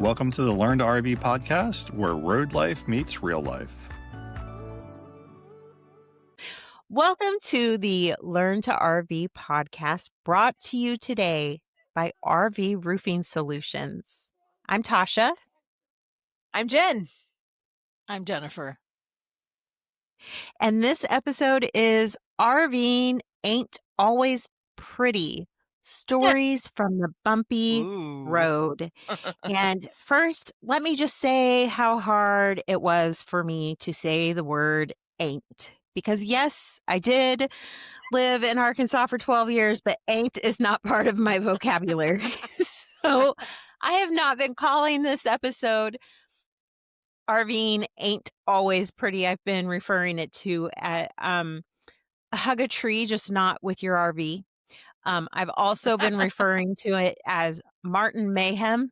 Welcome to the Learn to RV podcast, where road life meets real life. Welcome to the Learn to RV podcast, brought to you today by RV Roofing Solutions. I'm Tasha. I'm Jenn. I'm Jennifer. And this episode is RVing Ain't Always Pretty. Stories from the Bumpy Road. And first, let me just say how hard it was for me to say the word ain't. Because yes, I did live in Arkansas for 12 years, but ain't is not part of my vocabulary. So I have not been calling this episode RVing Ain't Always Pretty. I've been referring it to hug a tree, just not with your RV. I've also been referring to it as Martin Mayhem.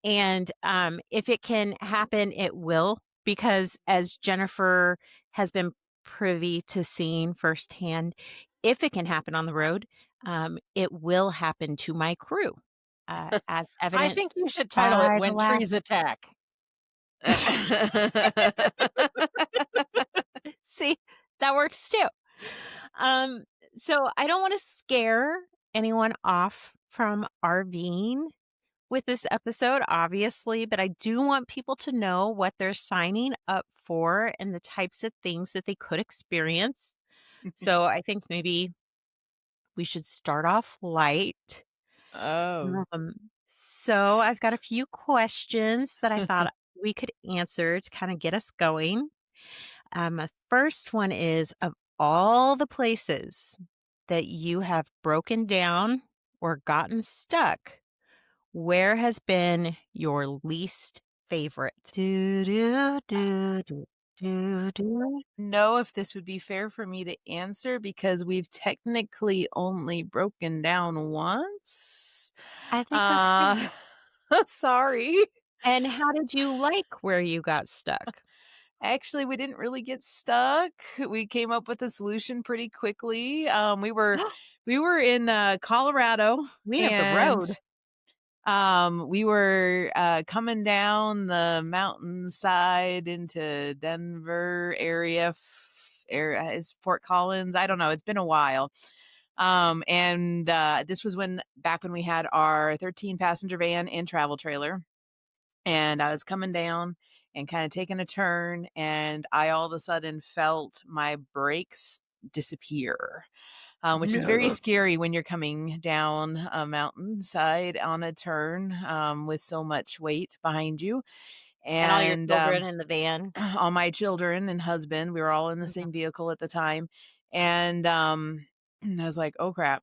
And if it can happen, it will, because as Jennifer has been privy to seeing firsthand, if it can happen on the road, it will happen to my crew. As evidence, I think you should title it When Trees Attack. See, that works too. So I don't want to scare anyone off from RVing with this episode, obviously, but I do want people to know what they're signing up for and the types of things that they could experience. So I think maybe we should start off light. So I've got a few questions that I thought we could answer to kind of get us going. My first one is, of all the places that you have broken down or gotten stuck, where has been your least favorite? Know if this would be fair for me to answer, because we've technically only broken down once. I think that's sorry. And how did you like where you got stuck? Actually, we didn't really get stuck. We came up with a solution pretty quickly. We were in Colorado. We have the road. We were coming down the mountainside into Denver area. Is Fort Collins? I don't know. It's been a while. And this was back when we had our 13 passenger van and travel trailer. And I was coming down and kind of taking a turn, and I all of a sudden felt my brakes disappear, which is very scary when you're coming down a mountainside on a turn with so much weight behind you. And all your children in the van. All my children and husband, we were all in the same vehicle at the time. And I was like, oh, crap.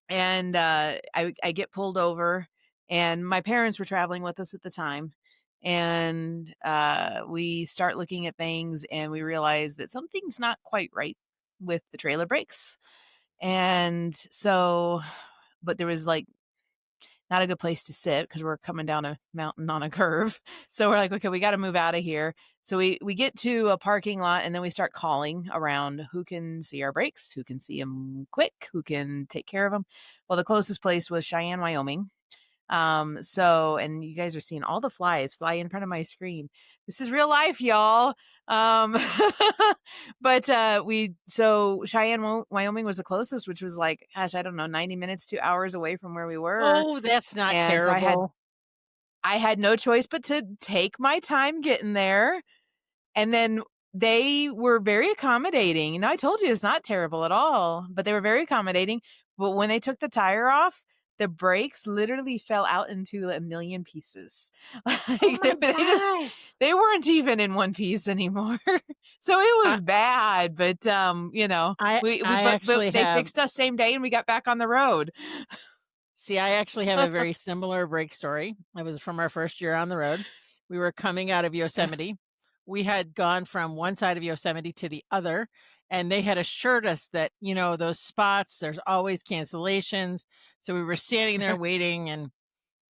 And I get pulled over. And my parents were traveling with us at the time. And we start looking at things, and we realize that something's not quite right with the trailer brakes. And so, but there was like not a good place to sit because we're coming down a mountain on a curve. So we're like, okay, we got to move out of here. So we get to a parking lot, and then we start calling around who can see our brakes, who can see them quick, who can take care of them. Well, the closest place was Cheyenne, Wyoming. And you guys are seeing all the flies fly in front of my screen. This is real life, y'all. But Cheyenne, Wyoming was the closest, which was like, gosh, I don't know, 90 minutes, 2 hours away from where we were. Oh, that's not terrible. So I had no choice but to take my time getting there. And then they were very accommodating. I told you it's not terrible at all, but they were very accommodating. But when they took the tire off, the brakes literally fell out into a million pieces. They weren't even in one piece anymore. So it was bad, but they fixed us same day, and we got back on the road. See, I actually have a very similar brake story. It was from our first year on the road. We were coming out of Yosemite. We had gone from one side of Yosemite to the other, and they had assured us that, those spots, there's always cancellations. So we were standing there waiting and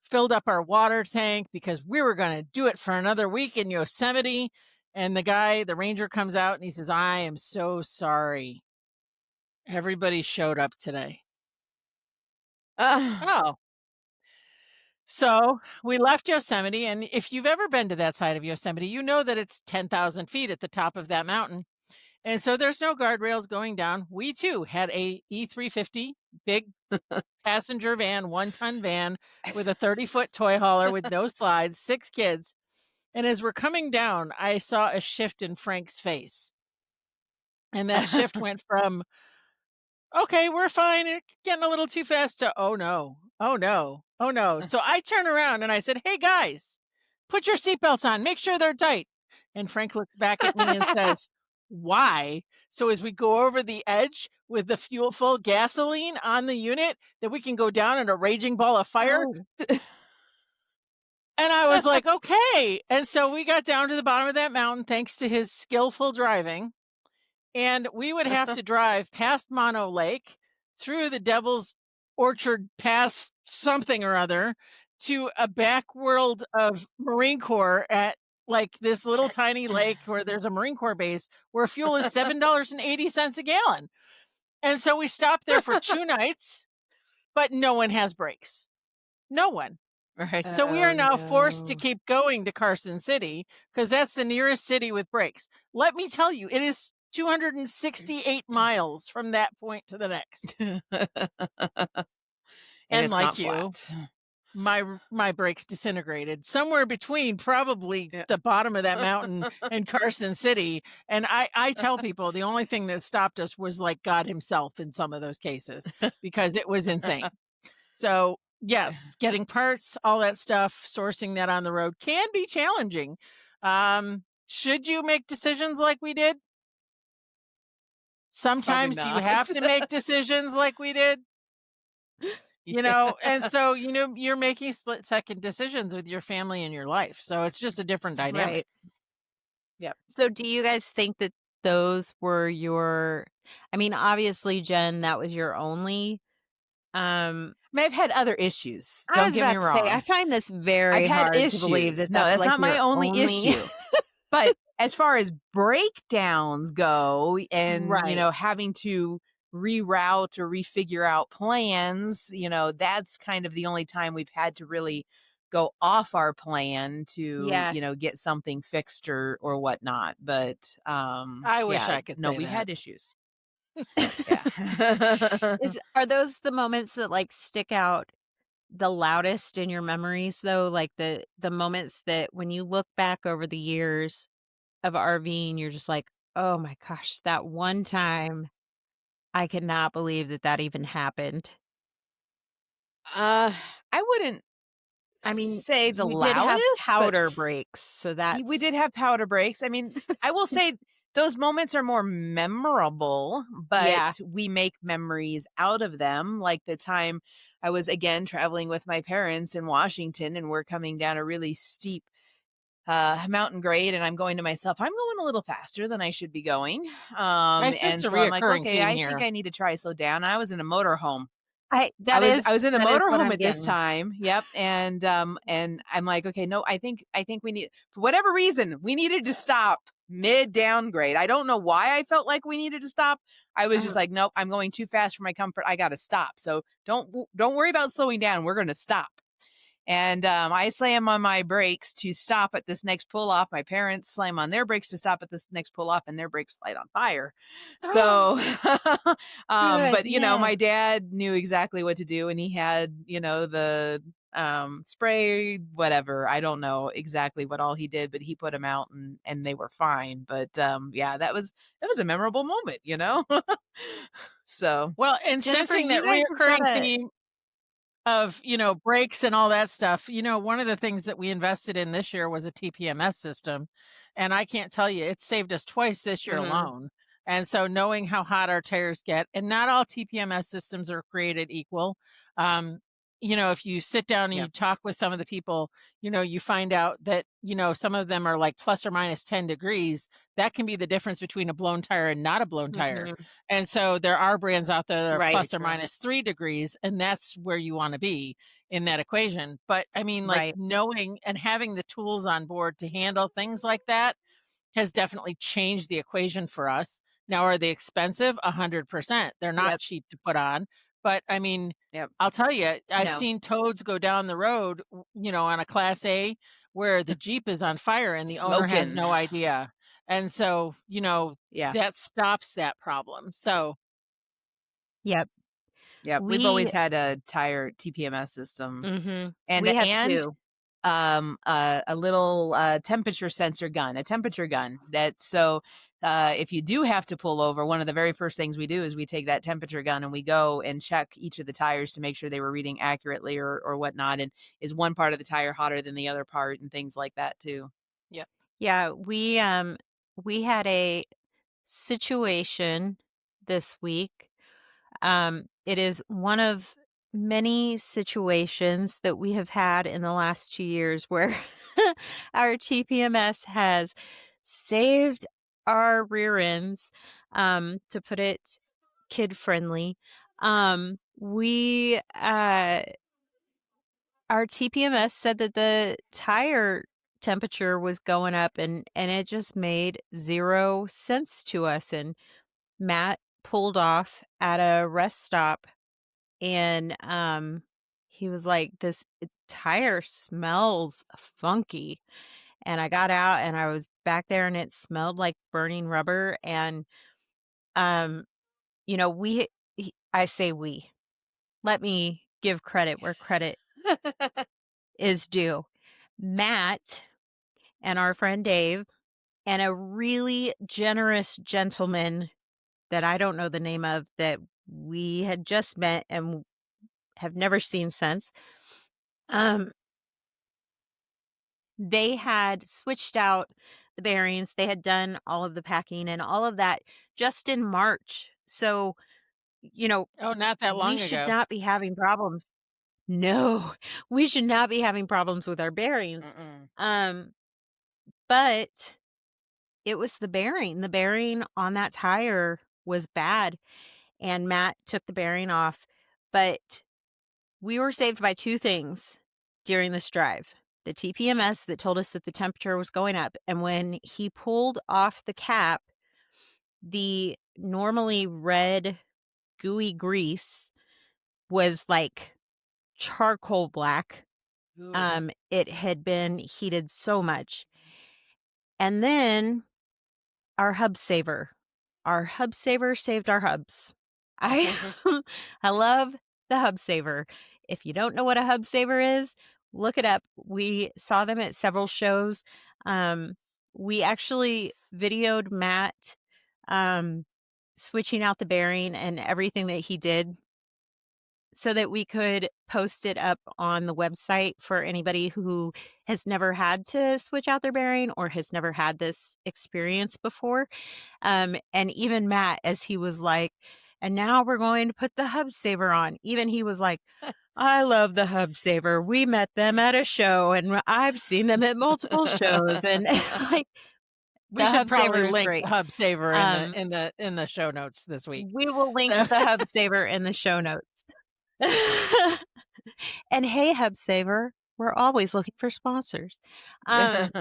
filled up our water tank because we were going to do it for another week in Yosemite. And the ranger comes out and he says, I am so sorry. Everybody showed up today. Oh. So we left Yosemite, and if you've ever been to that side of Yosemite, you know that it's 10,000 feet at the top of that mountain. And so there's no guardrails going down. We too had a E350, big passenger van, 1-ton van with a 30-foot toy hauler with no slides, 6 kids. And as we're coming down, I saw a shift in Frank's face. And that shift went from, okay, we're fine, it's getting a little too fast, to, oh no, oh no, oh no. So I turn around and I said, hey guys, put your seatbelts on, make sure they're tight. And Frank looks back at me and says, why? So as we go over the edge with the full gasoline on the unit, that we can go down in a raging ball of fire. Oh. And I was like, okay. And so we got down to the bottom of that mountain thanks to his skillful driving. And we would have to drive past Mono Lake, through the Devil's Orchard, past something or other, to a back world of Marine Corps at like this little tiny lake where there's a Marine Corps base where fuel is $7.80 a gallon. And so we stopped there for 2 nights, but no one has brakes. No one. Right. So we are now forced to keep going to Carson City because that's the nearest city with brakes. Let me tell you, it is 268 miles from that point to the next. And like you, my brakes disintegrated somewhere between probably the bottom of that mountain and Carson City. And I tell people the only thing that stopped us was like God himself in some of those cases, because it was insane. So yes, getting parts, all that stuff, sourcing that on the road can be challenging. Should you make decisions like we did? Sometimes do you have to make decisions like we did? You know, and so, you know, you're making split-second decisions with your family and your life. So it's just a different dynamic. Right. Yep. So do you guys think that those were your, I mean, obviously, Jen, that was your only, I mean, I've had other issues. I Don't was get me about to say, wrong. I find this very I've had hard to believe issues. that No, that's like not my your only issue. But as far as breakdowns go, and you know, Right. having to reroute or refigure out plans, you know, that's kind of the only time we've had to really go off our plan to, Yeah. you know, get something fixed or whatnot. But I wish I could no, say we that. had issues. Yeah. Are those the moments that like stick out the loudest in your memories though? Like the moments that when you look back over the years of RVing, you're just like, oh my gosh, that one time I cannot believe that that even happened. I wouldn't I mean, say the you did have loudest, powder but breaks, so that we did have powder breaks. I mean, I will say those moments are more memorable, Yeah. but we make memories out of them. Like the time I was again traveling with my parents in Washington, and we're coming down a really steep mountain grade, and I'm going to myself, I'm going a little faster than I should be going. I sense And a so I'm like, reoccurring okay, theme I here. think I need to try slow down. I was in a motorhome. I I was in the that is what motorhome I'm at this getting. time. Yep. And I'm like, okay, no, I think we need, for whatever reason, we needed to stop mid downgrade. I don't know why I felt like we needed to stop. I was just like, nope, I'm going too fast for my comfort. I got to stop. So don't worry about slowing down. We're going to stop. And I slam on my brakes to stop at this next pull off. My parents slam on their brakes to stop at this next pull off, and their brakes light on fire. So, but you know, my dad knew exactly what to do, and he had, you know, the spray, whatever. I don't know exactly what all he did, but he put them out, and they were fine. But yeah, that was a memorable moment, you know. So, well, and Jennifer, sensing that you guys have got reoccurring a- theme of, you know, brakes and all that stuff, you know, one of the things that we invested in this year was a TPMS system. And I can't tell you, it saved us twice this year alone. And so knowing how hot our tires get, and not all TPMS systems are created equal. You know, if you sit down and you talk with some of the people, you know, you find out that, you know, some of them are like plus or minus 10 degrees. That can be the difference between a blown tire and not a blown tire. And so there are brands out there that are plus or minus 3 degrees, and that's where you want to be in that equation. But I mean, like knowing and having the tools on board to handle things like that has definitely changed the equation for us. Now, are they expensive? 100%. They're not cheap to put on, But I mean, Yep. I'll tell you, I've No. seen toads go down the road, on a Class A where the Jeep is on fire and the owner has Smoking. no idea. And so, Yeah. that stops that problem. So, Yep. Yep. We've always had a tire TPMS system, and We have two. a little temperature sensor gun, a temperature gun. If you do have to pull over, one of the very first things we do is we take that temperature gun and we go and check each of the tires to make sure they were reading accurately or whatnot. And is one part of the tire hotter than the other part and things like that too. yep. Yeah, we had a situation this week. It is one of many situations that we have had in the last 2 years where our TPMS has saved our rear ends, to put it kid friendly. We Our TPMS said that the tire temperature was going up, and it just made 0 sense to us. And Matt pulled off at a rest stop, and he was like, "This tire smells funky." And I got out and I was back there and it smelled like burning rubber. And um we I say we. Let me give credit where credit is due. Matt and our friend Dave and a really generous gentleman that I don't know the name of, that we had just met and have never seen since. They had switched out the bearings. They had done all of the packing and all of that just in March. So, Oh, not that long we should ago. not be having problems. No, we should not be having problems with our bearings. But it was the bearing. The bearing on that tire was bad, and Matt took the bearing off. But we were saved by 2 things during this drive. The TPMS that told us that the temperature was going up, and when he pulled off the cap, the normally red gooey grease was like charcoal black. It had been heated so much. And then our hub saver. Our hub saver saved our hubs. I I love the hub saver. If you don't know what a hub saver is, look it up. We saw them at several shows. We actually videoed Matt switching out the bearing and everything that he did so that we could post it up on the website for anybody who has never had to switch out their bearing or has never had this experience before. And even Matt, as he was like, "And now we're going to put the hub saver on," even he was like, "I love the hub saver. We met them at a show and I've seen them at multiple shows." And like, We the should hub saver probably is link great. Hub Saver in the show notes this week. We will link So the hub saver in the show notes. And hey, hub saver, we're always looking for sponsors. But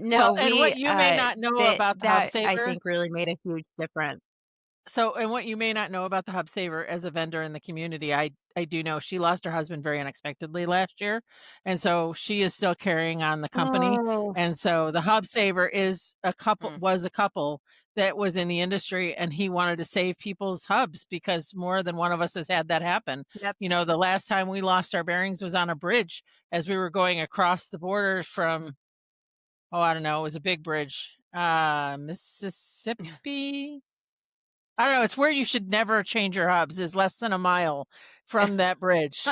no, well, and what you may not know about the Hub that I Saver. think really made a huge difference. So, and what you may not know about the Hub Saver as a vendor in the community, I do know she lost her husband very unexpectedly last year, and so she is still carrying on the company. Oh. And so the Hub Saver is a couple that was in the industry, and he wanted to save people's hubs because more than one of us has had that happen. Yep. The last time we lost our bearings was on a bridge as we were going across the border from, I don't know, it was a big bridge, Mississippi. I don't know. It's where you should never change your hubs, is less than a mile from that bridge.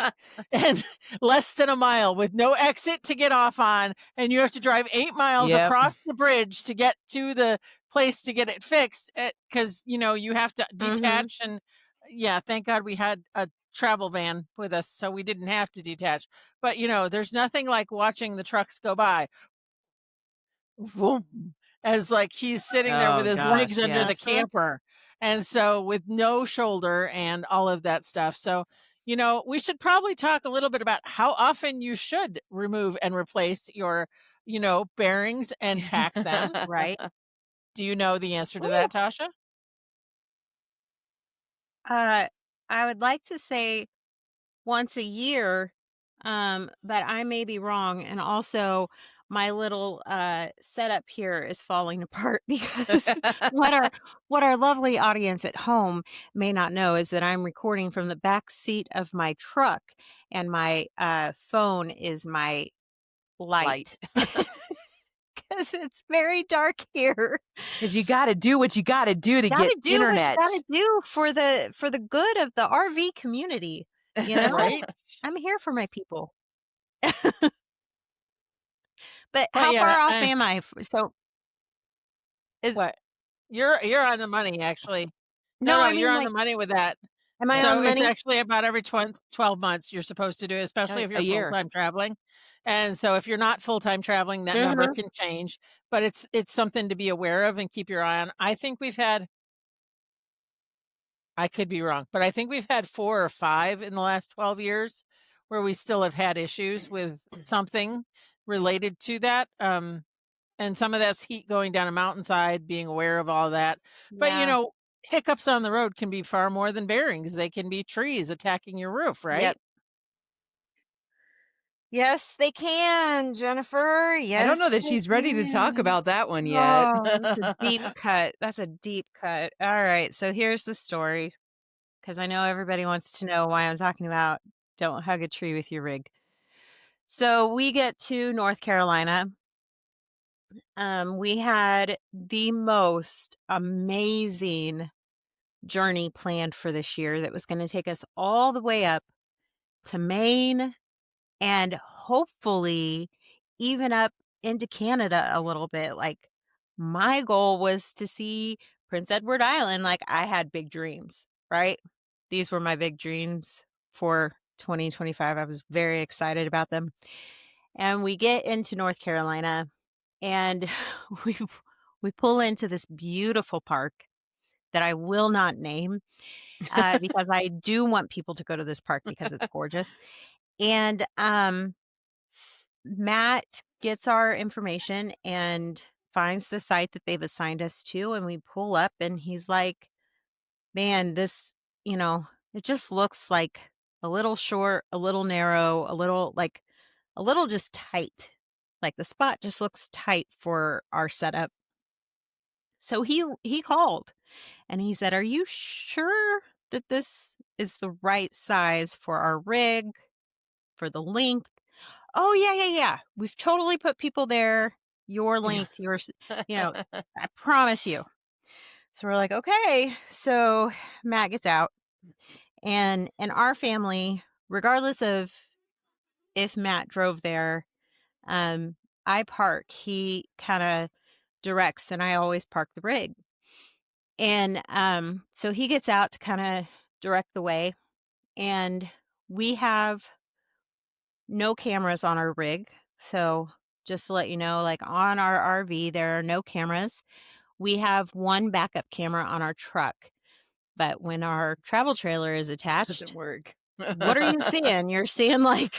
And less than a mile with no exit to get off on. And you have to drive 8 miles across the bridge to get to the place to get it fixed. Because, you have to detach. And yeah, thank God we had a travel van with us, so we didn't have to detach. But, there's nothing like watching the trucks go by. Vroom, as like he's sitting there with his legs under the camper. And so with no shoulder and all of that stuff. So, we should probably talk a little bit about how often you should remove and replace your, bearings and pack them. Right. Do you know the answer to that, Tasha? I would like to say once a year, but I may be wrong. And also, my little setup here is falling apart because what our lovely audience at home may not know is that I'm recording from the back seat of my truck, and my phone is my light. Because it's very dark here. Because you got to do what you got to do to get internet. What you gotta do for the good of the RV community. You know, Right? I'm here for my people. But Well, how yeah, far off am I? So is what? You're on the money, actually. no, No, I mean, you're on like, the money with that. am I So on it's money? actually about every 12 months you're supposed to do it, especially if A you're year. full-time traveling. And so if you're not full-time traveling, that number can change, but it's something to be aware of and keep your eye on. I think I could be wrong, but I think we've had 4 or 5 in the last 12 years where we still have had issues with something related to that. And some of that's heat going down a mountainside, being aware of all that. But, Yeah. hiccups on the road can be far more than bearings. They can be trees attacking your roof, right? Yep. Yes, they can, Jennifer. Yes, I don't know that they she's ready to talk can. about that one yet. Oh, that's a deep cut. That's a deep cut. All right, so here's the story, because I know everybody wants to know why I'm talking about don't hug a tree with your rig. So we get to North Carolina. We had the most amazing journey planned for this year that was going to take us all the way up to Maine and hopefully even up into Canada a little bit. Like, my goal was to see Prince Edward Island. Like, I had big dreams, right? These were my big dreams for 2025. I was very excited about them. And we get into North Carolina, and we we pull into this beautiful park that I will not name because I do want people to go to this park because it's gorgeous. And Matt gets our information and finds the site that they've assigned us to, and we pull up, and he's like, "Man, this, it just looks like a little short, a little narrow, a little just tight. Like, the spot just looks tight for our setup." So he called and he said, "Are you sure that this is the right size for our rig, for the length?" "Oh, yeah. We've totally put people there. Your length, I promise you." So we're like, okay. So Matt gets out, and in our family, regardless of if Matt drove there, I park. He kind of directs, and I always park the rig. And so he gets out to kind of direct the way, and we have no cameras on our rig. So just to let you know, like, on our RV, there are no cameras. We have one backup camera on our truck, but when our travel trailer is Doesn't attached, work. what are you seeing? You're seeing, like,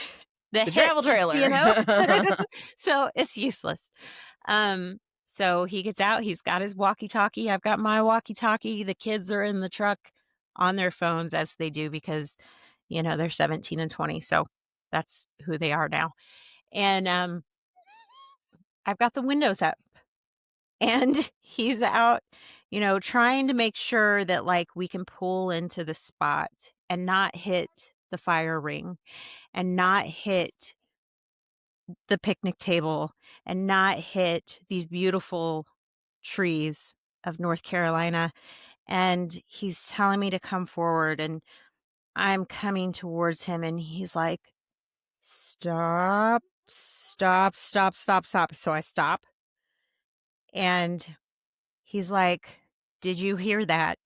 the travel hitch, trailer. So it's useless. So he gets out, he's got his walkie-talkie, I've got my walkie-talkie, the kids are in the truck on their phones, as they do, because, they're 17 and 20, so that's who they are now. And, I've got the windows up, and he's out, trying to make sure that, like, we can pull into the spot and not hit the fire ring and not hit the picnic table and not hit these beautiful trees of North Carolina. And he's telling me to come forward, and I'm coming towards him, and he's like, "Stop, stop, stop, stop, stop." So I stop, and he's like, "Did you hear that?"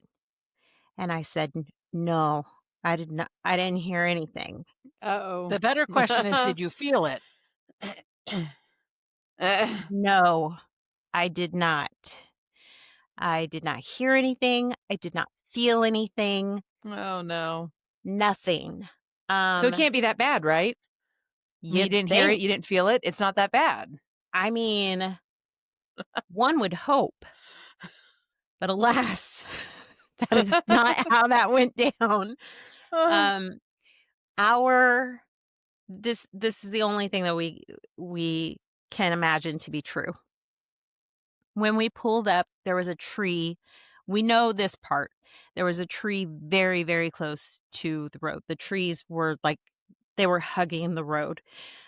And I said, "No, I did not. I didn't hear anything." Uh-oh. The better question is, did you feel it? No, I did not. I did not hear anything. I did not feel anything. Oh, no. Nothing. So it can't be that bad, right? You You'd didn't hear it. think. You didn't feel it. It's not that bad. I mean, one would hope, but alas, that is not how that went down. Um, our this is the only thing that we can imagine to be true. When we pulled up, there was a tree. We know this part. There was a tree very, very close to the road. The trees were like they were hugging the road.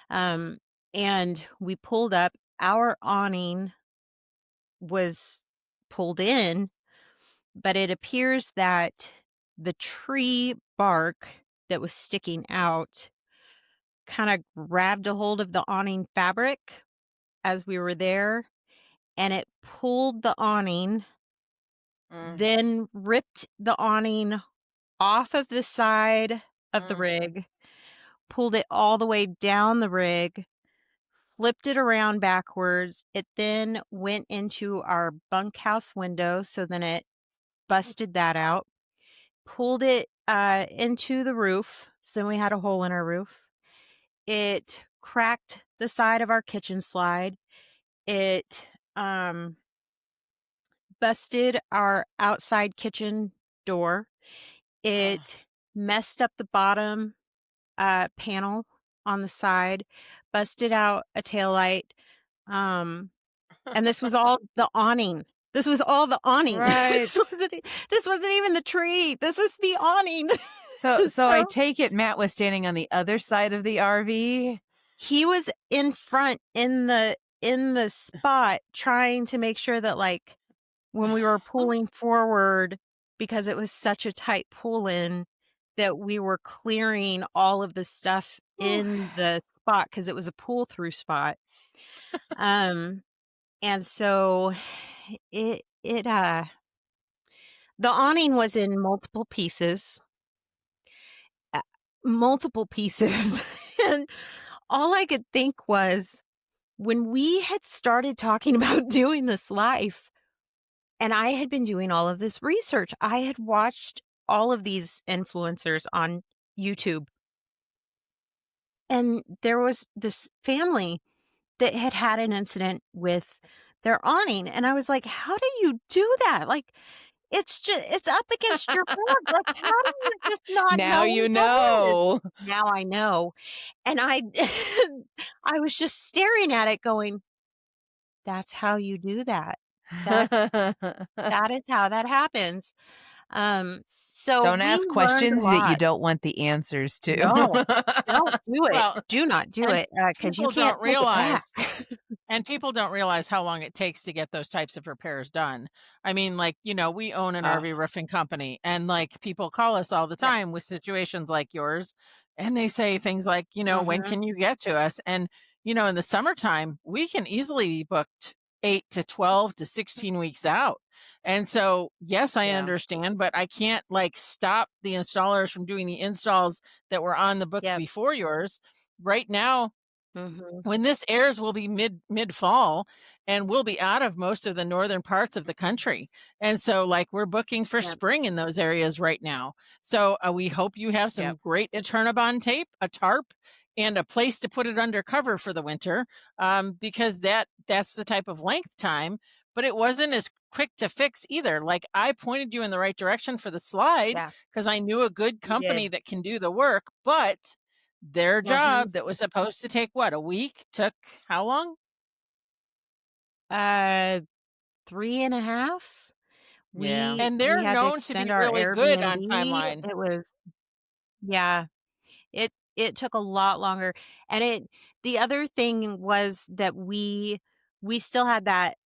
Um, and we pulled up. Our awning was pulled in, but it appears that the tree bark that was sticking out kind of grabbed a hold of the awning fabric as we were there, and it pulled the awning, then ripped the awning off of the side of the rig, pulled it all the way down the rig, flipped it around backwards. It then went into our bunkhouse window, so then it busted that out, pulled it into the roof, so then we had a hole in our roof. It cracked the side of our kitchen slide. It busted our outside kitchen door. It messed up the bottom panel on the side, busted out a taillight. And this was all the awning. This was all the awning. Right. This wasn't even the tree. This was the awning. So I take it Matt was standing on the other side of the RV. He was in front in the spot trying to make sure that, like, when we were pulling forward, because it was such a tight pull in, that we were clearing all of the stuff in the spot because it was a pull through spot. And so the awning was in multiple pieces. And all I could think was, when we had started talking about doing this life, and I had been doing all of this research, I had watched all of these influencers on YouTube. And there was this family that had an incident with their awning. And I was like, how do you do that? Like, it's up against your board. Like, how do you just not Now know you what know. that is? Now I know. And I was just staring at it going, that's how you do that. That is how that happens. So Don't we ask learned questions a that you lot. don't want the answers to. No, don't do it. Well, Do not do and it because you people can't don't take it back. realize, and people don't realize how long it takes to get those types of repairs done. I mean, like, we own an RV roofing company, and like people call us all the Yep. time with situations like yours, and they say things like, when Mhm. can you get to us? And, in the summertime, we can easily be booked 8 to 12 to 16 weeks out. And so, yes, I Yeah. understand, but I can't like stop the installers from doing the installs that were on the books Yep. before yours. Right now, Mhm. when this airs, will be mid fall, and we'll be out of most of the northern parts of the country. And so, like, we're booking for Yep. spring in those areas right now. So we hope you have some Yep. great Eternabond tape, a tarp, and a place to put it under cover for the winter, because that's the type of length time. But it wasn't as quick to fix either. Like, I pointed you in the right direction for the slide Yeah. because I knew a good You company did. that can do the work, but their Mhm. job that was supposed to take a week took how long? 3.5. Yeah. And We they're had to known to extend be our really good on Airbnb. timeline. It was yeah. It took a lot longer. And the other thing was that we still had that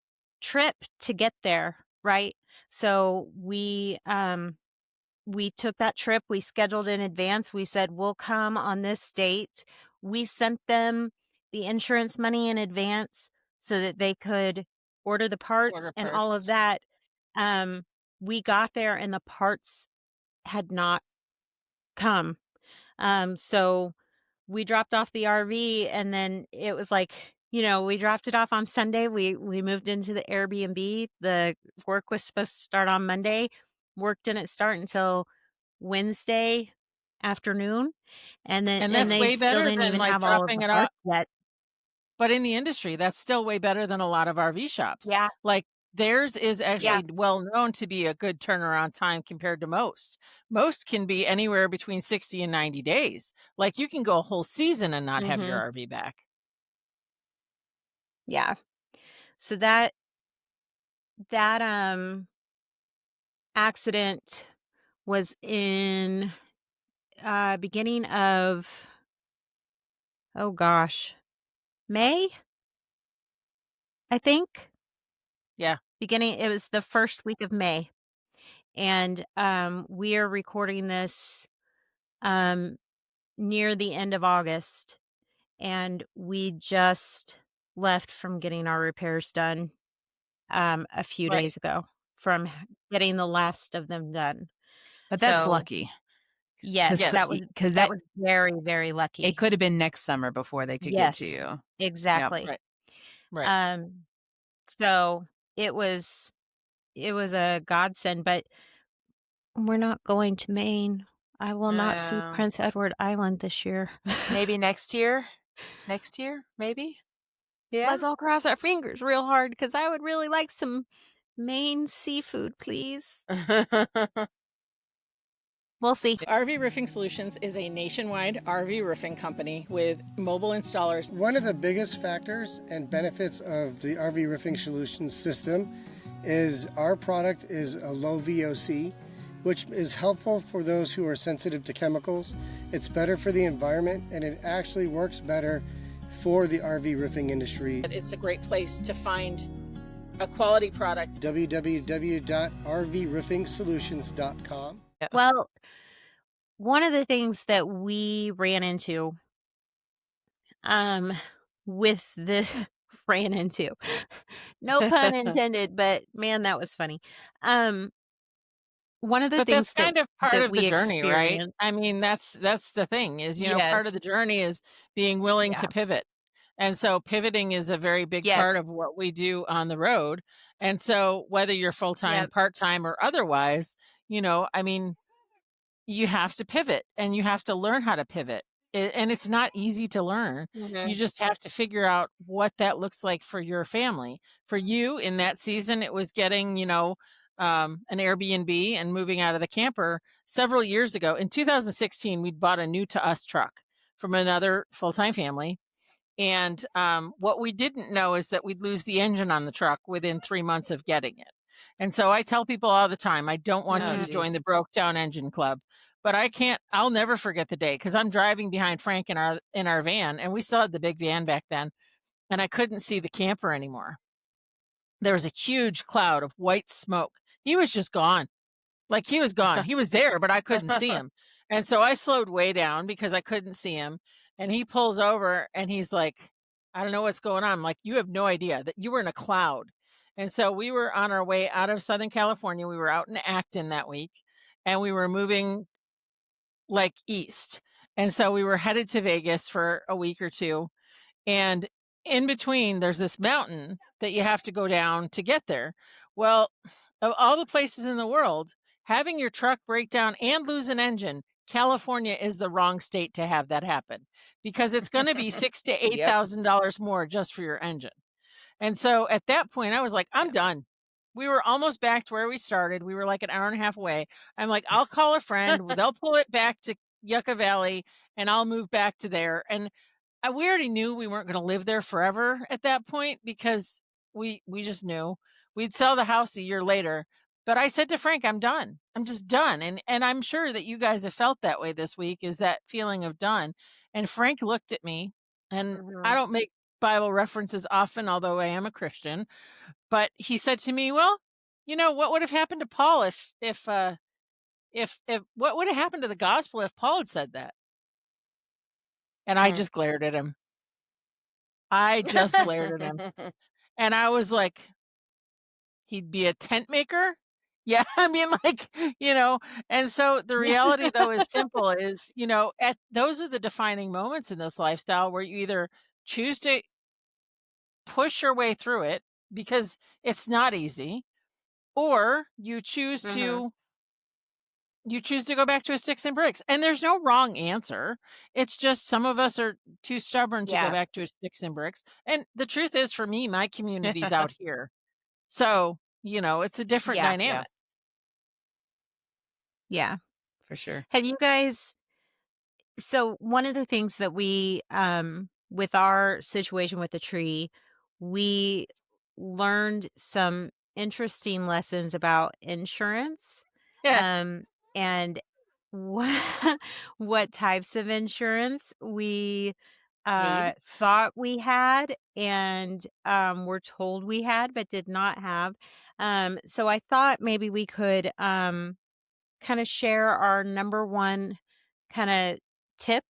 trip to get there, right? So we took that trip, we scheduled in advance. We said, we'll come on this date. We sent them the insurance money in advance so that they could order the parts Order and all of parts. that. We got there and the parts had not come. So we dropped off the RV, and then it was like, we dropped it off on Sunday. We moved into the Airbnb. The work was supposed to start on Monday. Work didn't start until Wednesday afternoon. And And that's they way still better didn't than even like have all of dropping the it off. parts yet. But in the industry, that's still way better than a lot of RV shops. Yeah. Like, Theirs is actually well known to be a good turnaround time compared to most. Most can be anywhere between 60 and 90 days. Like you can go a whole season and not have your RV back. Yeah. So that accident was in beginning of, oh gosh, May, I think. Yeah. It was the first week of May. And we are recording this near the end of August. And we just left from getting our repairs done a few days ago, from getting the last of them done. But that's So, lucky. Yes, Yes. that was very, very lucky. It could have been next summer before they could get to Yes, you. exactly. Yep. Right. So it was a godsend, but we're not going to Maine. I will not see Prince Edward Island this year. Maybe next year. Next year, maybe. Yeah. Let's all cross our fingers real hard because I would really like some Maine seafood, please. We'll see. RV Roofing Solutions is a nationwide RV roofing company with mobile installers. One of the biggest factors and benefits of the RV Roofing Solutions system is our product is a low VOC, which is helpful for those who are sensitive to chemicals. It's better for the environment, and it actually works better for the RV roofing industry. It's a great place to find a quality product. www.rvroofingsolutions.com. Well, one of the things that we ran into with this no pun intended, but man, that was funny. One of the things that's kind of part of the journey, right? experienced- I mean, that's the thing is, part of the journey is being willing to pivot. And so pivoting is a very big part of what we do on the road. And so whether you're full-time, part-time, or otherwise, I mean, you have to pivot and you have to learn how to pivot. And it's not easy to learn. You just have to figure out what that looks like for your family. For you in that season, it was getting, an Airbnb and moving out of the camper. Several years ago, in 2016, we'd bought a new to us truck from another full-time family. And what we didn't know is that we'd lose the engine on the truck within 3 months of getting it. And so I tell people all the time, I don't want you to join the broke down engine club, but I'll never forget the day because I'm driving behind Frank in our van, and we still had the big van back then, and I couldn't see the camper anymore. There was a huge cloud of white smoke. He was just gone. Like he was gone. He was there, but I couldn't see him. And so I slowed way down because I couldn't see him. And he pulls over and he's like, I don't know what's going on. I'm like, you have no idea that you were in a cloud. And so we were on our way out of Southern California. We were out in Acton that week, and we were moving like east. And so we were headed to Vegas for a week or two. And in between, there's this mountain that you have to go down to get there. Well, of all the places in the world, having your truck break down and lose an engine, California is the wrong state to have that happen because it's going to be $6,000 to $8,000 more just for your engine. And so at that point, I was like, I'm done. We were almost back to where we started. We were like an hour and a half away. I'm like, I'll call a friend. They'll pull it back to Yucca Valley, and I'll move back to there. And we already knew we weren't going to live there forever at that point because we just knew we'd sell the house a year later. But I said to Frank, I'm done. I'm just done. And I'm sure that you guys have felt that way this week, is that feeling of done. And Frank looked at me, and I don't make Bible references often, although I am a Christian, but he said to me, well, what would have happened to Paul if what would have happened to the gospel if Paul had said that? And I just glared at him. I just glared at him. And I was like, he'd be a tent maker? Yeah, I mean, and so the reality, though, is simple is, those are the defining moments in this lifestyle where you either choose to push your way through it because it's not easy, or you choose to go back to a sticks and bricks. And there's no wrong answer. It's just some of us are too stubborn to go back to a sticks and bricks. And the truth is, for me, my community's out here. So, it's a different Yeah. dynamic. Yeah. For sure. Have you guys so one of the things that we with our situation with the tree, we learned some interesting lessons about insurance, Yeah. and what what types of insurance we Need. thought we had and were told we had but did not have. So I thought maybe we could kind of share our number one kind of tip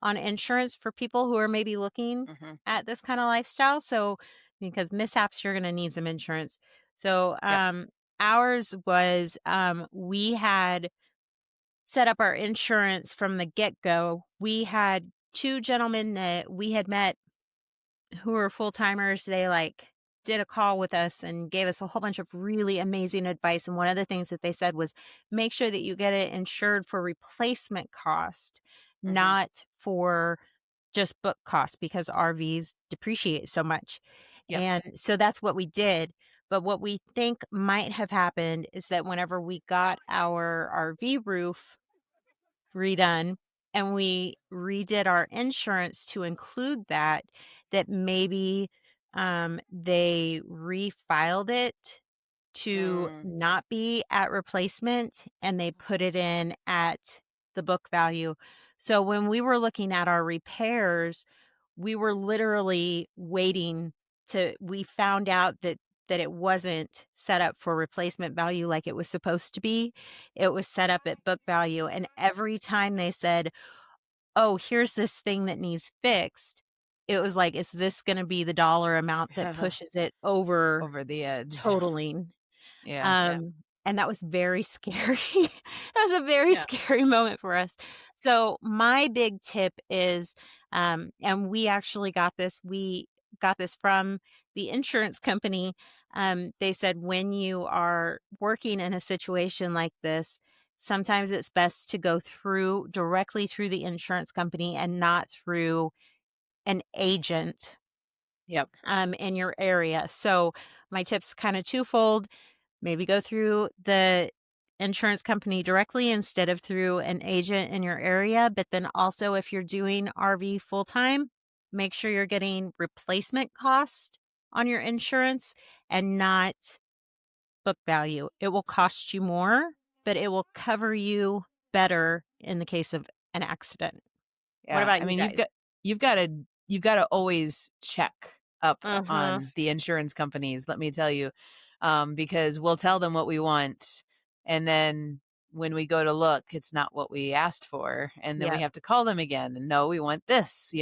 on insurance for people who are maybe looking Mm-hmm. at this kind of lifestyle. So, because mishaps, you're going to need some insurance. So, Yep. ours was we had set up our insurance from the get go. We had two gentlemen that we had met who were full timers. They did a call with us and gave us a whole bunch of really amazing advice. And one of the things that they said was make sure that you get it insured for replacement cost, Mm-hmm. not for just book costs because RVs depreciate so much. Yep. And so that's what we did. But what we think might have happened is that whenever we got our RV roof redone and we redid our insurance to include that, that maybe they refiled it to not be at replacement and they put it in at the book value. So when we were looking at our repairs, we were literally waiting we found out that it wasn't set up for replacement value like it was supposed to be. It was set up at book value. And every time they said, oh, here's this thing that needs fixed, it was like, is this going to be the dollar amount that pushes it over Over the edge. totaling? Yeah. And that was very scary. That was a very Yeah. scary moment for us. So my big tip is, and we actually we got this from the insurance company. They said when you are working in a situation like this, sometimes it's best to go directly through the insurance company and not through an agent Yep. in your area. So my tip's kind of twofold. Maybe go through the insurance company directly instead of through an agent in your area. But then also, if you're doing RV full time, make sure you're getting replacement cost on your insurance and not book value. It will cost you more, but it will cover you better in the case of an accident. What Yeah. about I you mean, guys? you've got to always check up Uh-huh. on the insurance companies, let me tell you. Because we'll tell them what we want, and then when we go to look, it's not what we asked for, and then we Yeah. have to call them again and no, we want this,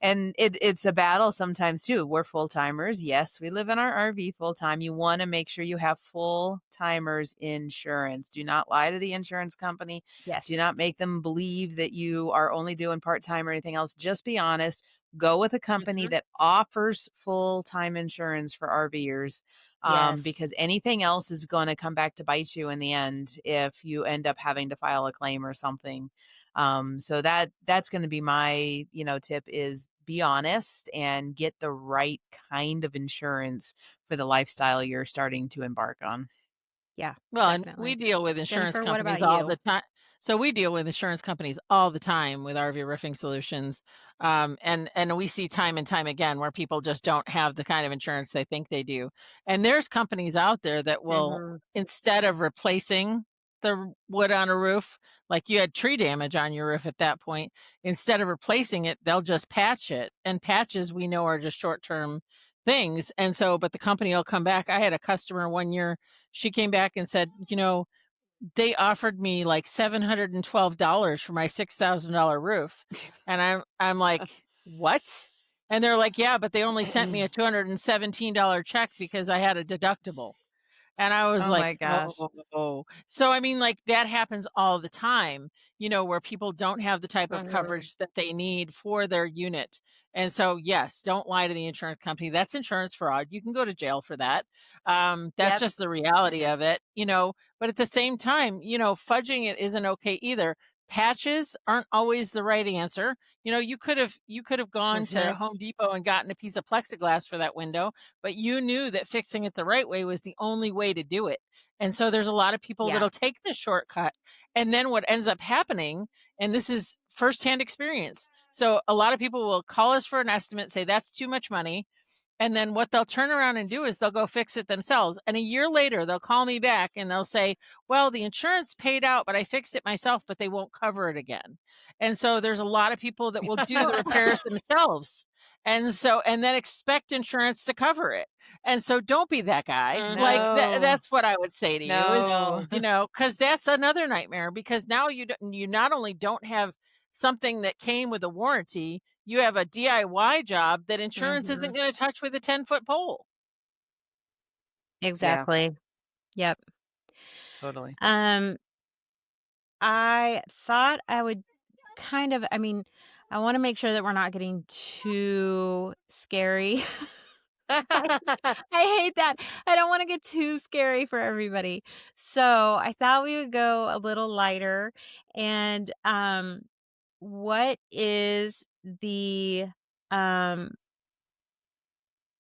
and it's a battle sometimes too. We're full timers. Yes, we live in our RV full time. You want to make sure you have full timers insurance. Do not lie to the insurance company. Yes. Do not make them believe that you are only doing part time or anything else. Just be honest. Go with a company that offers full time insurance for RVers, Yes. because anything else is going to come back to bite you in the end if you end up having to file a claim or something. So that's going to be my tip is be honest and get the right kind of insurance for the lifestyle you're starting to embark on. Yeah. Well, and Definitely. we deal with insurance Jennifer, what companies about all you? the time. So we deal with insurance companies all the time with RV roofing solutions. And we see time and time again where people just don't have the kind of insurance they think they do. And there's companies out there that will, Mhm. instead of replacing the wood on a roof, like you had tree damage on your roof at that point, instead of replacing it, they'll just patch it. And patches we know are just short-term things. And so, but the company will come back. I had a customer one year, she came back and said, they offered me like $712 for my $6,000 roof. And I'm like, what? And they're like, yeah, but they only sent me a $217 check because I had a deductible. And I was Oh like, my gosh. oh. So, I mean, like that happens all the time, where people don't have the type of coverage that they need for their unit. And so, yes, don't lie to the insurance company. That's insurance fraud. You can go to jail for that. That's Yep. just the reality of it, but at the same time, fudging it isn't okay either. patches aren't always the right answer. You could have gone to Home Depot and gotten a piece of plexiglass for that window, but you knew that fixing it the right way was the only way to do it. And so there's a lot of people that'll take this shortcut. And then what ends up happening, and this is firsthand experience. So a lot of people will call us for an estimate, say that's too much money. And then what they'll turn around and do is they'll go fix it themselves. And a year later, they'll call me back and they'll say, well, the insurance paid out, but I fixed it myself, but they won't cover it again. And so there's a lot of people that will do the repairs themselves. And then expect insurance to cover it. And so don't be that guy. Like that's what I would say to you is, because that's another nightmare, because now you not only don't have something that came with a warranty, you have a DIY job that insurance isn't going to touch with a 10-foot pole. Exactly. Yep. Totally. I thought I would I want to make sure that we're not getting too scary. I hate that. I don't want to get too scary for everybody. So I thought we would go a little lighter. And what is the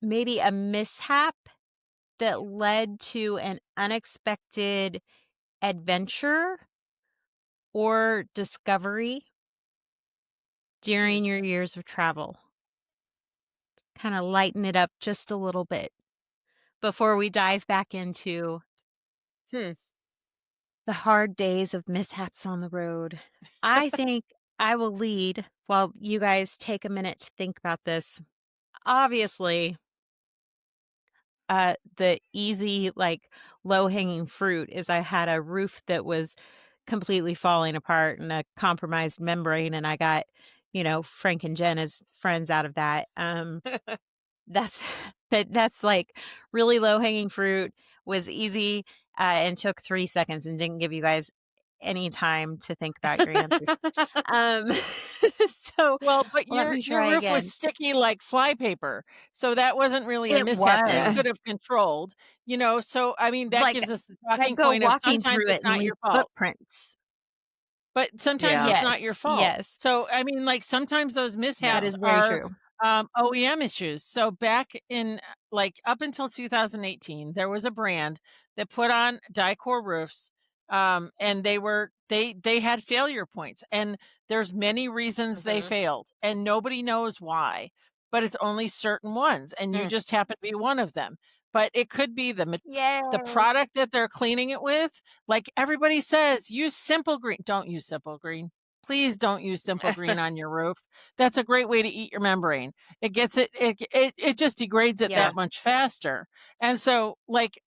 maybe a mishap that led to an unexpected adventure or discovery during your years of travel? Kind of lighten it up just a little bit before we dive back into the hard days of mishaps on the road. I think I will lead while you guys take a minute to think about this. Obviously, the easy, low-hanging fruit is I had a roof that was completely falling apart and a compromised membrane, and I got, Frank and Jenn as friends out of that. That's like really low-hanging fruit, was easy, and took 3 seconds and didn't give you guys any time to think about your answers. So but let me your try roof again. was sticky like flypaper, so that wasn't really a It mishap that you was. could have controlled. So I mean, that gives us the talking I'd go point of walking sometimes through it it's and not leave your fault. footprints. But sometimes it's not your fault. Yes. So I mean, sometimes those That mishaps is very are true. OEM issues. So back in up until 2018, there was a brand that put on Dicor roofs, and they had failure points, and there's many reasons they failed, and nobody knows why, but it's only certain ones, and you just happen to be one of them. But it could be the product that they're cleaning it with. Like everybody says, use Simple Green. Don't use Simple Green. Please don't use Simple Green on your roof. That's a great way to eat your membrane. It gets it just degrades it that much faster. And so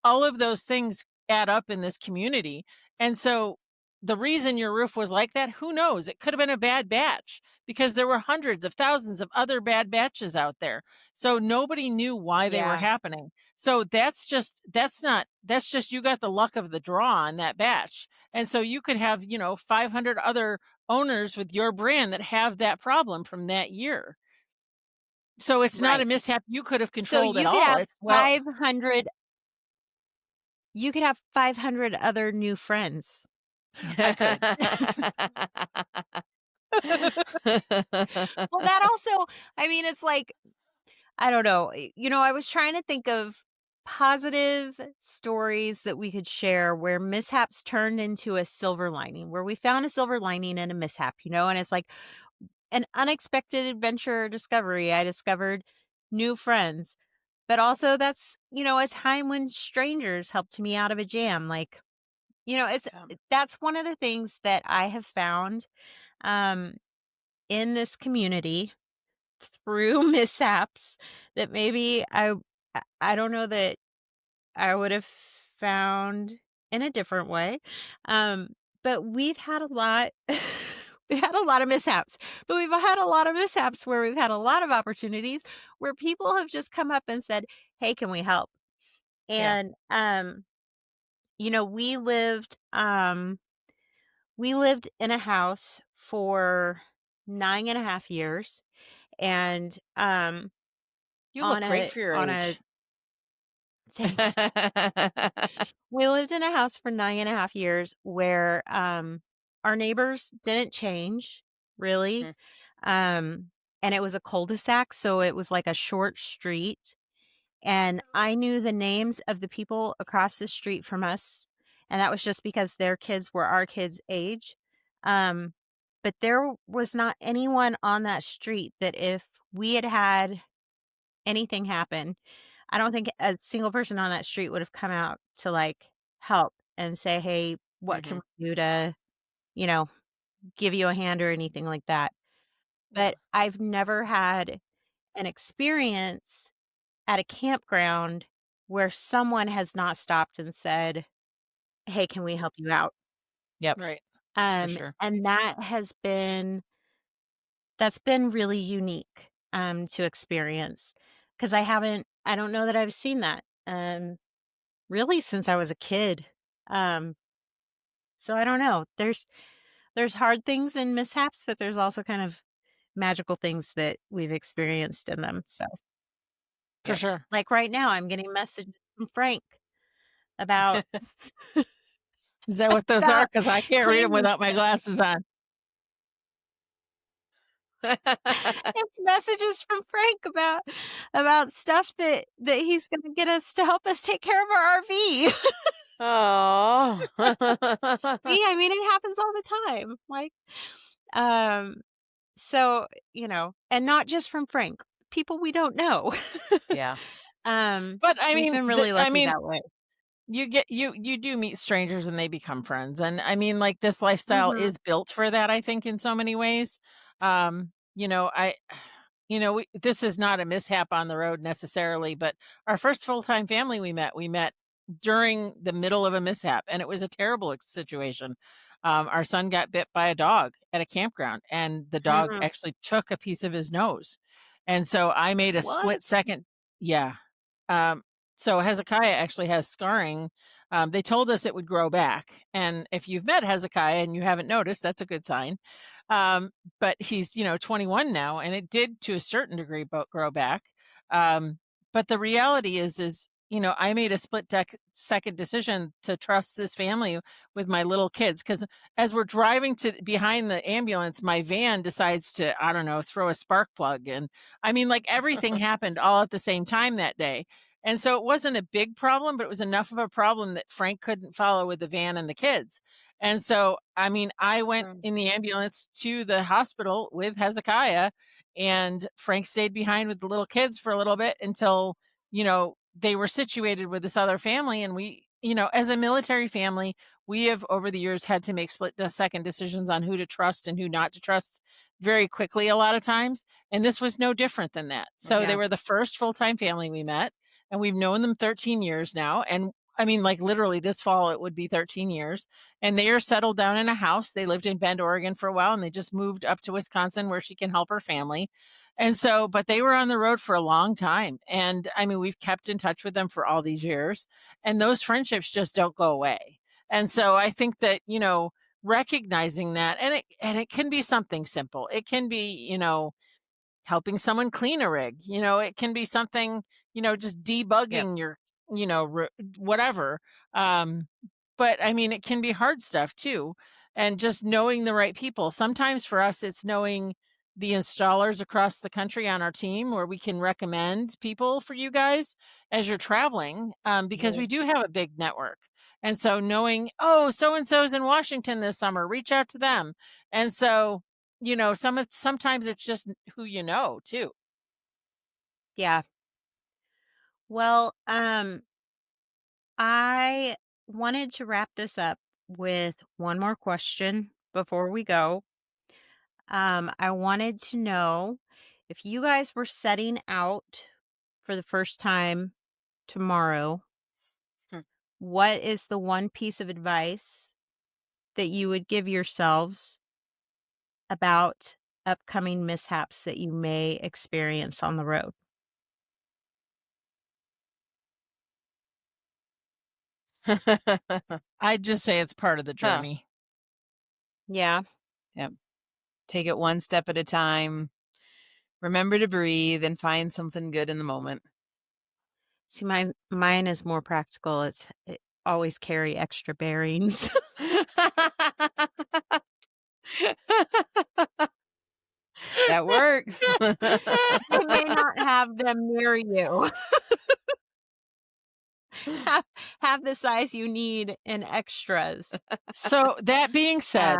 all of those things add up in this community. And so the reason your roof was like that, who knows? It could have been a bad batch, because there were hundreds of thousands of other bad batches out there. So nobody knew why they were happening. So that's just you got the luck of the draw on that batch. And so you could have, 500 other owners with your brand that have that problem from that year. So it's not a mishap you could have controlled at all. It's 500. You could have 500 other new friends. I could. Well, that also, it's I don't know. I was trying to think of positive stories that we could share where mishaps turned into a silver lining, where we found a silver lining in a mishap, and it's like an unexpected adventure or discovery. I discovered new friends, but also that's, a time when strangers helped me out of a jam. That's one of the things that I have found in this community through mishaps that maybe I don't know that I would have found in a different way. But we've had a lot we've had a lot of mishaps, but we've had a lot of mishaps where we've had a lot of opportunities where people have just come up and said, "Hey, can we help?" And we lived in a house for 9.5 years, and you look great for your age. Thanks. We lived in a house for 9.5 years where our neighbors didn't change really. And it was a cul-de-sac, so it was like a short street. And I knew the names of the people across the street from us, and that was just because their kids were our kids' age. Um, but there was not anyone on that street that if we had had anything happen, I don't think a single person on that street would have come out to, like, help and say, "Hey, what can we do to, you know, give you a hand," or anything like that. But I've never had an experience at a campground where someone has not stopped and said, "Hey, can we help you out?" Yep. Right. For sure. And that's been really unique, to experience because I don't know that I've seen that, really since I was a kid. Um, so I don't know. There's hard things in mishaps, but there's also kind of magical things that we've experienced in them. So, For sure. like right now, I'm getting messages from Frank about Is that what those are? about Because I can't read them cleaning without my glasses on. it's messages from Frank about stuff that he's gonna get us to help us take care of our RV. Oh. See, I mean, it happens all the time. Like, um, so, and not just from Frank, people we don't know. Yeah. But I We've mean, been really lucky that way. you do meet strangers and they become friends. And I mean, like, this lifestyle Mhm. is built for that, I think, in so many ways. You know, this is not a mishap on the road necessarily, but our first full-time family we met during the middle of a mishap, and it was a terrible situation. Our son got bit by a dog at a campground, and the dog Mhm. actually took a piece of his nose. And so I made a What? split second. Yeah. Um, so Hezekiah actually has scarring. They told us it would grow back. And if you've met Hezekiah and you haven't noticed, that's a good sign. But he's, 21 now, and it did to a certain degree grow back. But the reality is, I made a second decision to trust this family with my little kids. Because as we're driving behind the ambulance, my van decides to, I don't know, throw a spark plug. And I mean, like, everything happened all at the same time that day. And so it wasn't a big problem, but it was enough of a problem that Frank couldn't follow with the van and the kids. And so, I mean, I went in the ambulance to the hospital with Hezekiah, and Frank stayed behind with the little kids for a little bit until, they were situated with this other family. And we, as a military family, we have over the years had to make second decisions on who to trust and who not to trust very quickly a lot of times. And this was no different than that. So Yeah. they were the first full-time family we met, and we've known them 13 years now. And I mean, like, literally this fall, it would be 13 years. And they are settled down in a house. They lived in Bend, Oregon for a while, and they just moved up to Wisconsin where she can help her family. And so, but they were on the road for a long time. And I mean, we've kept in touch with them for all these years, and those friendships just don't go away. And so I think that, recognizing that, and it can be something simple. It can be, helping someone clean a rig. It can be something, just debugging your, whatever. But I mean, it can be hard stuff too. And just knowing the right people. Sometimes for us, it's knowing the installers across the country on our team where we can recommend people for you guys as you're traveling, because we do have a big network. And so knowing, oh, so-and-so's in Washington this summer, reach out to them. And so, sometimes it's just who you know too. Yeah. Well, I wanted to wrap this up with one more question before we go. I wanted to know if you guys were setting out for the first time tomorrow, what is the one piece of advice that you would give yourselves about upcoming mishaps that you may experience on the road? I'd just say it's part of the journey. Yeah. Yep. Take it one step at a time. Remember to breathe and find something good in the moment. See, mine is more practical. It always carry extra bearings. That works. They may not have them near you. have the size you need in extras. So that being said,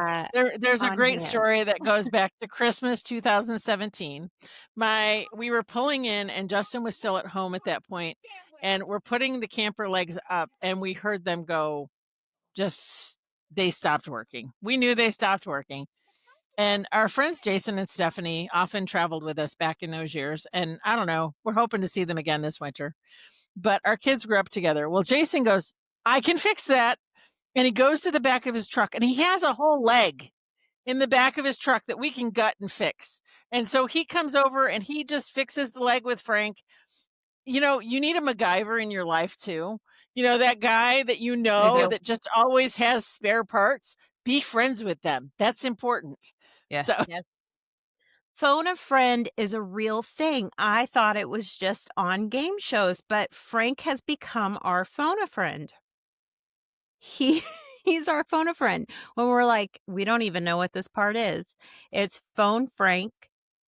there's a on great hand. story that goes back to Christmas 2017. We were pulling in, and Justin was still at home at that point, and we're putting the camper legs up, and we heard them go. They stopped working. We knew they stopped working. And our friends Jason and Stephanie often traveled with us back in those years. And I don't know, we're hoping to see them again this winter. But our kids grew up together. Well, Jason goes, I can fix that. And he goes to the back of his truck, and he has a whole leg in the back of his truck that we can gut and fix. And so he comes over and he just fixes the leg with Frank. You know, you need a MacGyver in your life too. You know, that guy that you know that just always has spare parts. Be friends with them. That's important. Yeah. So, Yes. Phone a friend is a real thing. I thought it was just on game shows, but Frank has become our phone a friend. He's our phone a friend. When we're like, we don't even know what this part is. It's phone Frank,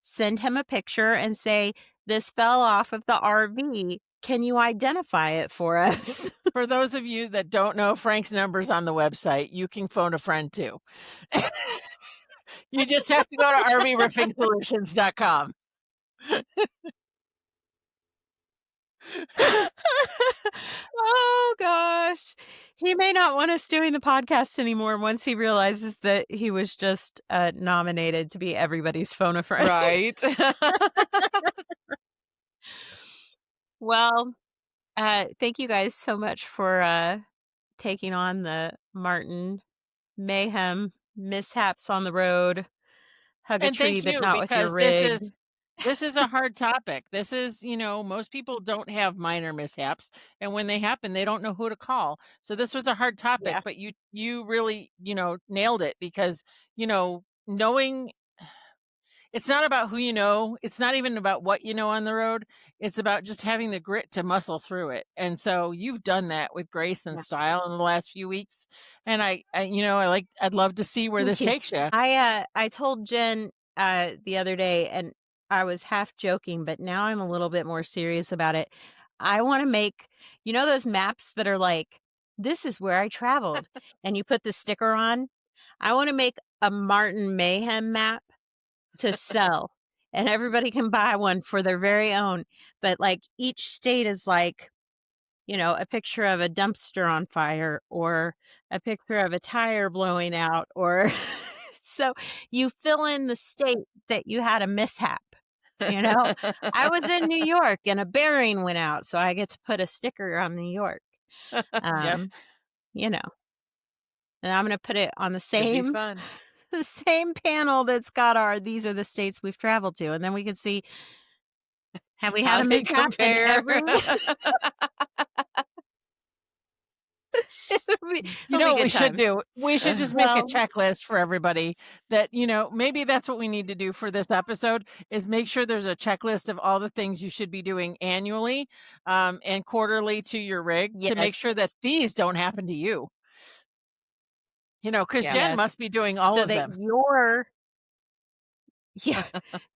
send him a picture and say, this fell off of the RV. Can you identify it for us? for those of you that don't know Frank's numbers on the website, you can phone a friend too. You just have to go to RVRoofingSolutions.com. Oh gosh. He may not want us doing the podcast anymore once he realizes that he was just nominated to be everybody's phone a friend. Right. Well, thank you guys so much for taking on the Martin mayhem mishaps on the road. Hug a And tree, thank but you, not with your because rig. this is a hard topic. This is, most people don't have minor mishaps, and when they happen, they don't know who to call. So this was a hard topic, Yeah. but you really, nailed it, because, knowing it's not about who you know. It's not even about what you know on the road. It's about just having the grit to muscle through it. And so you've done that with grace and Yeah. style in the last few weeks. And I'd love to see where Me this too. takes you. I told Jenn the other day, and I was half joking, but now I'm a little bit more serious about it. I want to make, those maps that are like, this is where I traveled, and you put the sticker on. I want to make a Martin Mayhem map to sell, and everybody can buy one for their very own. But like each state is like, a picture of a dumpster on fire, or a picture of a tire blowing out, or so you fill in the state that you had a mishap. I was in New York and a bearing went out, so I get to put a sticker on New York. Yep. And I'm going to put it on the It'd be same fun. the same panel that's got these are the states we've traveled to, and then we can see, have we had How a they mishap in compare. every You know what we should do? We should just make a Well- checklist for everybody that, maybe that's what we need to do for this episode, is make sure there's a checklist of all the things you should be doing annually and quarterly to your rig to make sure that these don't happen to you. Because Yeah. Jenn Yes. must be doing all so of that them.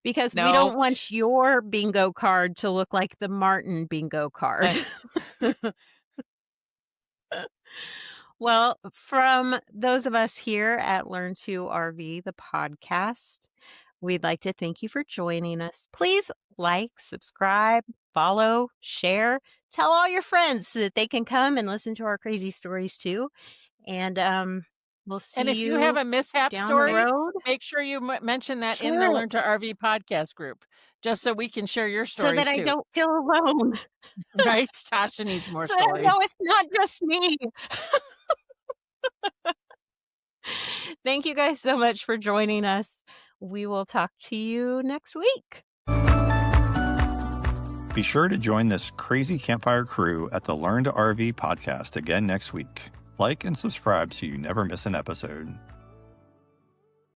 because we No. don't want your bingo card to look like the Martin bingo card. Well, from those of us here at Learn to RV, the podcast, we'd like to thank you for joining us. Please like, subscribe, follow, share, tell all your friends so that they can come and listen to our crazy stories too. And we'll see And if you you have a mishap down story, the road. make sure you mention that in the Sure. Learn to RV podcast group, just so we can share your So stories that I too. don't feel alone. Right? Tasha needs more So I stories. know it's not just me. Thank you guys so much for joining us. We will talk to you next week. Be sure to join this crazy campfire crew at the Learn to RV podcast again next week. Like and subscribe so you never miss an episode.